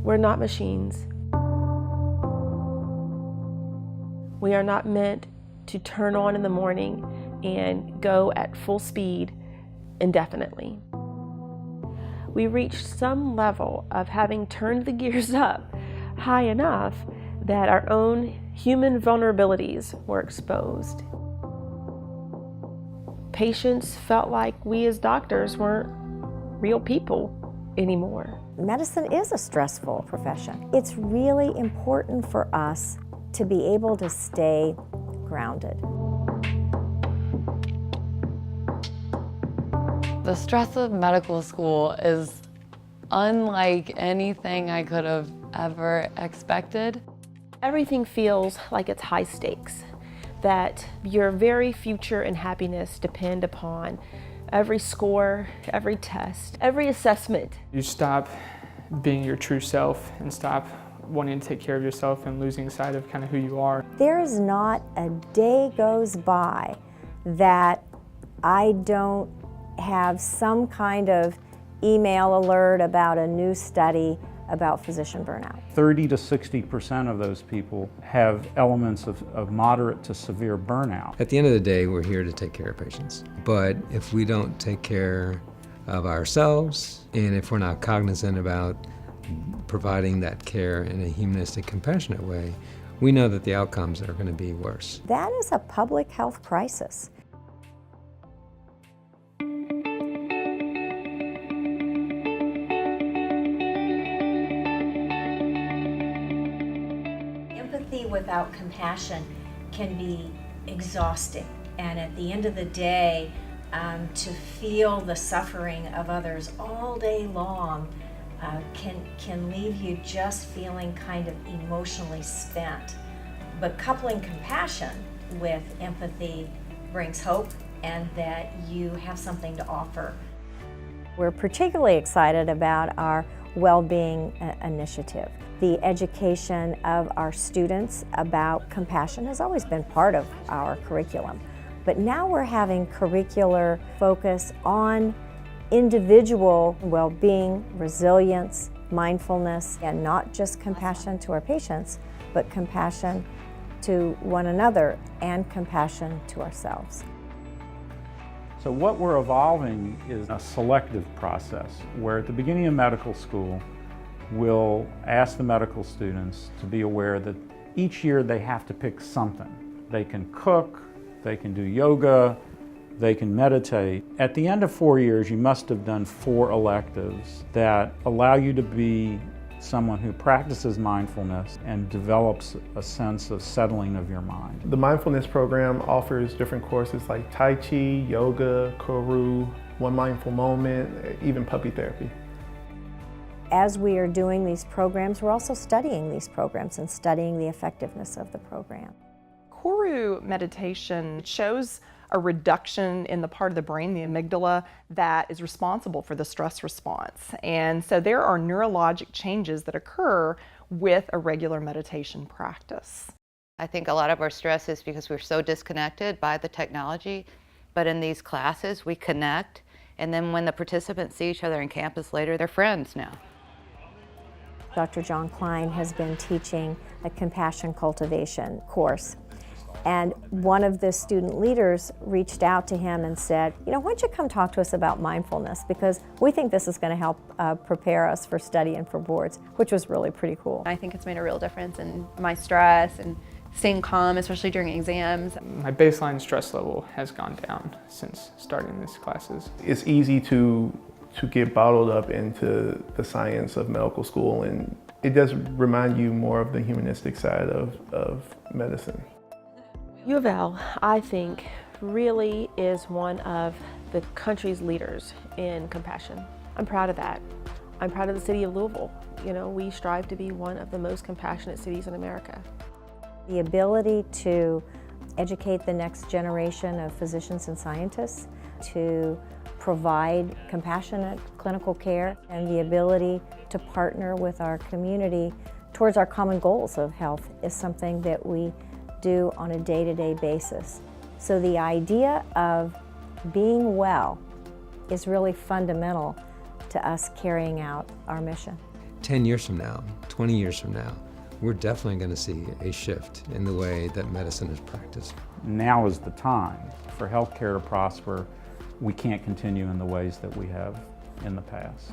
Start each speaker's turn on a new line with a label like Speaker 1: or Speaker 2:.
Speaker 1: We're not machines. We are not meant to turn on in the morning and go at full speed indefinitely. We reached some level of having turned the gears up high enough that our own human vulnerabilities were exposed. Patients felt like we as doctors weren't real people anymore.
Speaker 2: Medicine is a stressful profession. It's really important for us to be able to stay grounded.
Speaker 3: The stress of medical school is unlike anything I could have ever expected.
Speaker 1: Everything feels like it's high stakes, that your very future and happiness depend upon every score, every test, every assessment.
Speaker 4: You stop being your true self and stop wanting to take care of yourself and losing sight of kind of who you are.
Speaker 2: There is not a day goes by that I don't have some kind of email alert about a new study about physician burnout.
Speaker 5: 30 to 60% of those people have elements of moderate to severe burnout.
Speaker 6: At the end of the day, we're here to take care of patients. But if we don't take care of ourselves, and if we're not cognizant about providing that care in a humanistic, compassionate way, we know that the outcomes are going to be worse.
Speaker 2: That is a public health crisis.
Speaker 7: Empathy without compassion can be exhausting, and at the end of the day, to feel the suffering of others all day long can leave you just feeling kind of emotionally spent. But coupling compassion with empathy brings hope and that you have something to offer.
Speaker 2: We're particularly excited about our well-being initiative. The education of our students about compassion has always been part of our curriculum, but now we're having curricular focus on individual well-being, resilience, mindfulness, and not just compassion to our patients, but compassion to one another and compassion to ourselves.
Speaker 5: So what we're evolving is a selective process where at the beginning of medical school, we'll ask the medical students to be aware that each year they have to pick something. They can cook, they can do yoga, they can meditate. At the end of 4 years, you must have done 4 electives that allow you to be someone who practices mindfulness and develops a sense of settling of your mind.
Speaker 8: The mindfulness program offers different courses like Tai Chi, yoga, Koru, One Mindful Moment, even puppy therapy.
Speaker 2: As we are doing these programs, we're also studying these programs and studying the effectiveness of the program.
Speaker 9: Koru meditation shows a reduction in the part of the brain, the amygdala, that is responsible for the stress response. And so there are neurologic changes that occur with a regular meditation practice.
Speaker 3: I think a lot of our stress is because we're so disconnected by the technology, but in these classes we connect, and then when the participants see each other on campus later, they're friends now.
Speaker 2: Dr. John Klein has been teaching a compassion cultivation course. And one of the student leaders reached out to him and said, why don't you come talk to us about mindfulness, because we think this is going to help prepare us for study and for boards, which was really pretty cool.
Speaker 10: I think it's made a real difference in my stress and staying calm, especially during exams.
Speaker 4: My baseline stress level has gone down since starting these classes.
Speaker 8: It's easy to get bottled up into the science of medical school, and it does remind you more of the humanistic side of medicine.
Speaker 1: U of L, I think, really is one of the country's leaders in compassion. I'm proud of that. I'm proud of the city of Louisville. We strive to be one of the most compassionate cities in America.
Speaker 2: The ability to educate the next generation of physicians and scientists, to provide compassionate clinical care, and the ability to partner with our community towards our common goals of health is something that we do on a day-to-day basis. So the idea of being well is really fundamental to us carrying out our mission.
Speaker 6: 10 years from now, 20 years from now, we're definitely going to see a shift in the way that medicine is practiced.
Speaker 5: Now is the time for healthcare to prosper. We can't continue in the ways that we have in the past.